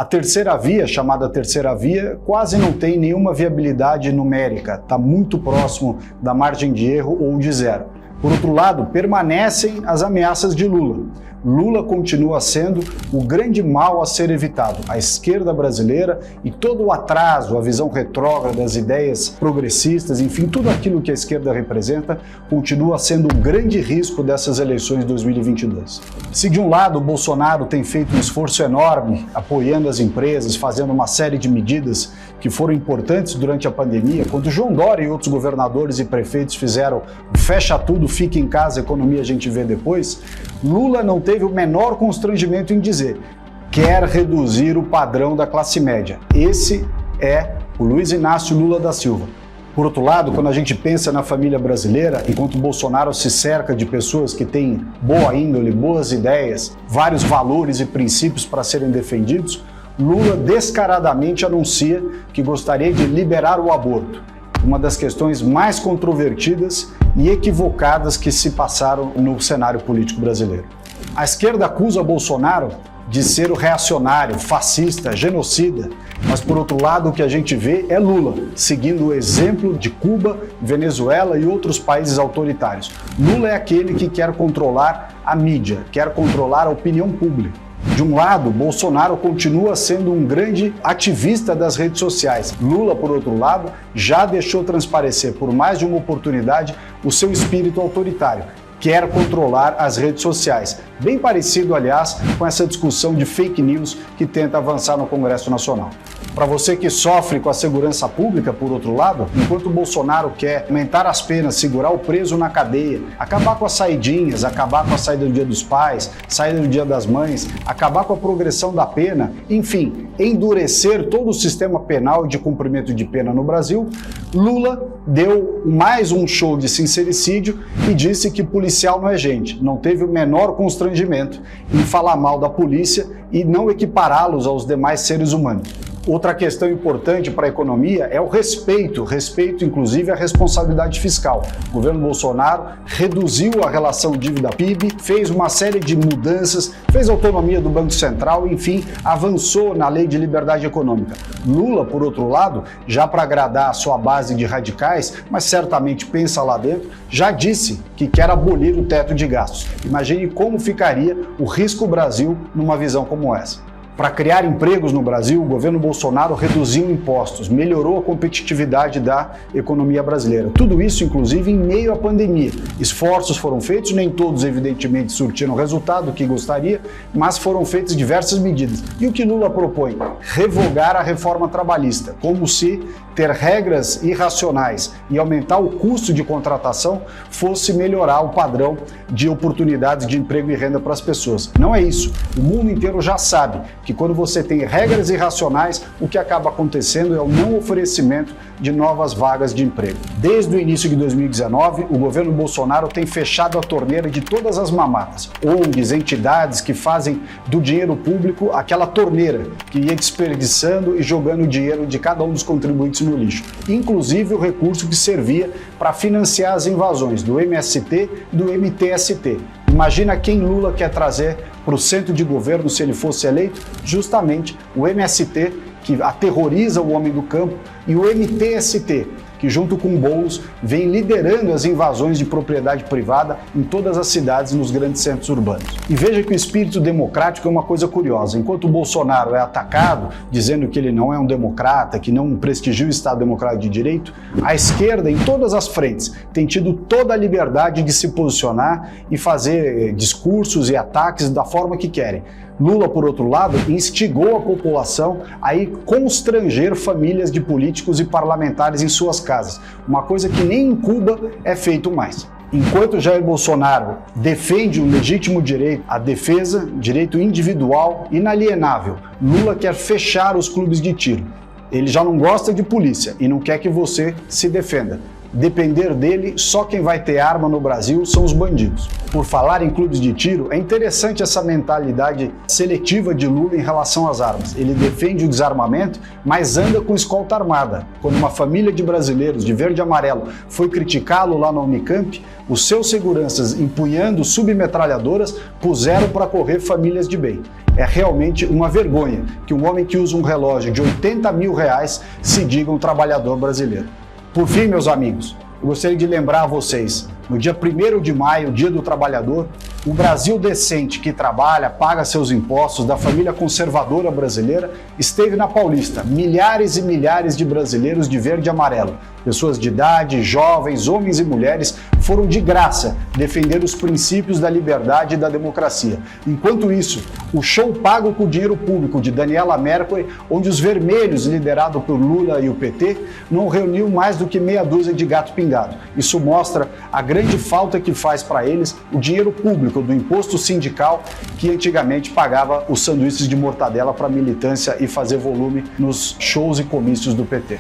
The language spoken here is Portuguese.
A terceira via, chamada terceira via, quase não tem nenhuma viabilidade numérica, está muito próximo da margem de erro ou de zero. Por outro lado, permanecem as ameaças de Lula. Lula continua sendo o grande mal a ser evitado. A esquerda brasileira e todo o atraso, a visão retrógrada das ideias progressistas, enfim, tudo aquilo que a esquerda representa, continua sendo um grande risco dessas eleições de 2022. Se de um lado o Bolsonaro tem feito um esforço enorme, apoiando as empresas, fazendo uma série de medidas que foram importantes durante a pandemia, quando João Dória e outros governadores e prefeitos fizeram fecha tudo, fica em casa, economia a gente vê depois, Lula não teve o menor constrangimento em dizer quer reduzir o padrão da classe média. Esse é o Luiz Inácio Lula da Silva. Por outro lado, quando a gente pensa na família brasileira, enquanto Bolsonaro se cerca de pessoas que têm boa índole, boas ideias, vários valores e princípios para serem defendidos, Lula descaradamente anuncia que gostaria de liberar o aborto, uma das questões mais controvertidas e equivocadas que se passaram no cenário político brasileiro. A esquerda acusa Bolsonaro de ser o reacionário, fascista, genocida, mas por outro lado o que a gente vê é Lula, seguindo o exemplo de Cuba, Venezuela e outros países autoritários. Lula é aquele que quer controlar a mídia, quer controlar a opinião pública. De um lado, Bolsonaro continua sendo um grande ativista das redes sociais. Lula, por outro lado, já deixou transparecer por mais de uma oportunidade o seu espírito autoritário. Quer controlar as redes sociais. Bem parecido, aliás, com essa discussão de fake news que tenta avançar no Congresso Nacional. Para você que sofre com a segurança pública, por outro lado, enquanto o Bolsonaro quer aumentar as penas, segurar o preso na cadeia, acabar com as saidinhas, acabar com a saída do Dia dos Pais, saída do Dia das Mães, acabar com a progressão da pena, enfim, endurecer todo o sistema penal de cumprimento de pena no Brasil, Lula deu mais um show de sincericídio e disse que policial não é gente, não teve o menor constrangimento em falar mal da polícia e não equipará-los aos demais seres humanos. Outra questão importante para a economia é o respeito inclusive à responsabilidade fiscal. O governo Bolsonaro reduziu a relação dívida-PIB, fez uma série de mudanças, fez autonomia do Banco Central, enfim, avançou na lei de liberdade econômica. Lula, por outro lado, já para agradar a sua base de radicais, mas certamente pensa lá dentro, já disse que quer abolir o teto de gastos. Imagine como ficaria o risco Brasil numa visão como essa. Para criar empregos no Brasil, o governo Bolsonaro reduziu impostos, melhorou a competitividade da economia brasileira. Tudo isso, inclusive, em meio à pandemia. Esforços foram feitos, nem todos, evidentemente, surtiram o resultado que gostaria, mas foram feitas diversas medidas. E o que Lula propõe? Revogar a reforma trabalhista, como se ter regras irracionais e aumentar o custo de contratação fosse melhorar o padrão de oportunidades de emprego e renda para as pessoas. Não é isso. O mundo inteiro já sabe que quando você tem regras irracionais, o que acaba acontecendo é o não oferecimento de novas vagas de emprego. Desde o início de 2019, o governo Bolsonaro tem fechado a torneira de todas as mamatas, ONGs, entidades que fazem do dinheiro público aquela torneira que ia desperdiçando e jogando o dinheiro de cada um dos contribuintes no lixo. Inclusive o recurso que servia para financiar as invasões do MST e do MTST. Imagina quem Lula quer trazer para o centro de governo se ele fosse eleito? Justamente o MST, que aterroriza o homem do campo, e o MTST, que junto com Boulos vem liderando as invasões de propriedade privada em todas as cidades e nos grandes centros urbanos. E veja que o espírito democrático é uma coisa curiosa. Enquanto o Bolsonaro é atacado, dizendo que ele não é um democrata, que não prestigia o Estado Democrático de Direito, a esquerda, em todas as frentes, tem tido toda a liberdade de se posicionar e fazer discursos e ataques da forma que querem. Lula, por outro lado, instigou a população a ir constranger famílias de políticos e parlamentares em suas casas, uma coisa que nem em Cuba é feito mais. Enquanto Jair Bolsonaro defende o legítimo direito à defesa, direito individual inalienável, Lula quer fechar os clubes de tiro. Ele já não gosta de polícia e não quer que você se defenda. Depender dele, só quem vai ter arma no Brasil são os bandidos. Por falar em clubes de tiro, é interessante essa mentalidade seletiva de Lula em relação às armas. Ele defende o desarmamento, mas anda com escolta armada. Quando uma família de brasileiros de verde e amarelo foi criticá-lo lá na Unicamp, os seus seguranças, empunhando submetralhadoras, puseram para correr famílias de bem. É realmente uma vergonha que um homem que usa um relógio de 80 mil reais se diga um trabalhador brasileiro. Por fim, meus amigos, eu gostaria de lembrar a vocês, no dia 1º de maio, Dia do Trabalhador, o Brasil decente que trabalha, paga seus impostos, da família conservadora brasileira, esteve na Paulista. Milhares e milhares de brasileiros de verde e amarelo, pessoas de idade, jovens, homens e mulheres, foram de graça defender os princípios da liberdade e da democracia. Enquanto isso, o show pago com dinheiro público de Daniela Mercury, onde os vermelhos, liderado por Lula e o PT, não reuniu mais do que meia dúzia de gato pingado. Isso mostra a grande falta que faz para eles o dinheiro público do imposto sindical que antigamente pagava os sanduíches de mortadela para militância e fazer volume nos shows e comícios do PT.